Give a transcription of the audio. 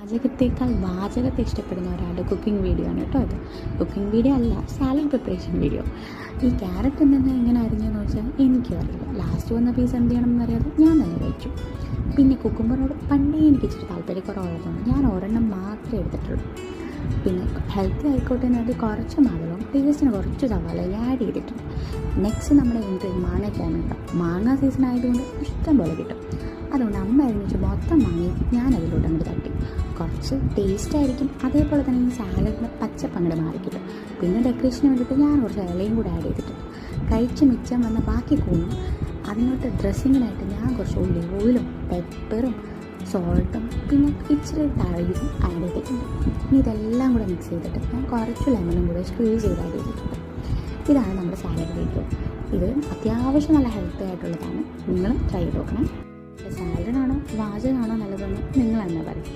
പാചകത്തേക്കാൾ വാചകത്തെ ഇഷ്ടപ്പെടുന്ന ഒരാളുടെ cooking video ആണ് കേട്ടോ ഇത്. കുക്കിംഗ് വീഡിയോ അല്ല, സാലഡ് പ്രിപ്പറേഷൻ വീഡിയോ. ഈ ക്യാരറ്റ് തന്നെ എങ്ങനെ അരിഞ്ഞെന്ന് വെച്ചാൽ എനിക്കും അറിയില്ല. ലാസ്റ്റ് വന്ന പീസ് എന്ത് ചെയ്യണം എന്നറിയാതെ ഞാൻ തന്നെ കഴിച്ചു. പിന്നെ കുക്കുംബറിനോട് പണ്ടേ എനിക്ക് ഇച്ചിരി താല്പര്യക്കുറവുള്ളതുകൊണ്ട് ഞാൻ ഒരെണ്ണം മാത്രമേ എടുത്തിട്ടുള്ളൂ. പിന്നെ ഹെൽത്തി ആയിക്കോട്ടെ എന്നത് കുറച്ച് മാതളവും ടേസ്റ്റിന് കുറച്ച് സവാളയും ആഡ് ചെയ്തിട്ടുണ്ട്. നെക്സ്റ്റ് നമ്മുടെ ഇൻഗ്രീഡിയൻ മാങ്ങയ്ക്കാണ് കേട്ടോ. മാങ്ങ സീസൺ ആയതുകൊണ്ട് ഇഷ്ടം പോലെ കിട്ടും. അതുകൊണ്ട് അമ്മ അരിഞ്ഞിട്ട് മൊത്തം മാങ്ങയും ഞാൻ അതിലോട്ട് അങ്ങോട്ട് തട്ടി. കുറച്ച് ടേസ്റ്റ് ആയിരിക്കും, അതേപോലെ തന്നെ ഈ സാലഡിന് പച്ചപ്പങ്ങട് മാറിക്കിട്ടും. പിന്നെ ഡെക്കറേഷന് വേണ്ടിയിട്ട് ഞാൻ കുറച്ച് ഇലയും കൂടെ ആഡ് ചെയ്തിട്ടുണ്ട്. കഴിച്ച് മിച്ചം വന്ന ബാക്കി കൂണും അതിനോട്ട് ഡ്രസ്സിങ്ങിനായിട്ട് ഞാൻ കുറച്ച് ഓയിലും പെപ്പറും സോൾട്ടും പിന്നെ ഇച്ചിരി തൈരും ആഡ് ചെയ്തിട്ടുണ്ട്. ഇനി ഇതെല്ലാം കൂടെ മിക്സ് ചെയ്തിട്ട് ഞാൻ കുറച്ച് ലെമണും കൂടെ സ്ക്വീസ് ചെയ്ത് ആഡ് ചെയ്തിട്ടുണ്ട്. ഇതാണ് നമ്മുടെ സാലഡ് വീഡിയോ. ഇത് അത്യാവശ്യം നല്ല ഹെൽത്തി ആയിട്ടുള്ളതാണ്. നിങ്ങളും ട്രൈ ചെയ്ത് നോക്കണം. സാലഡാണോ വാചകമാണോ നല്ലതെന്ന് നിങ്ങൾ തന്നെ പറയും.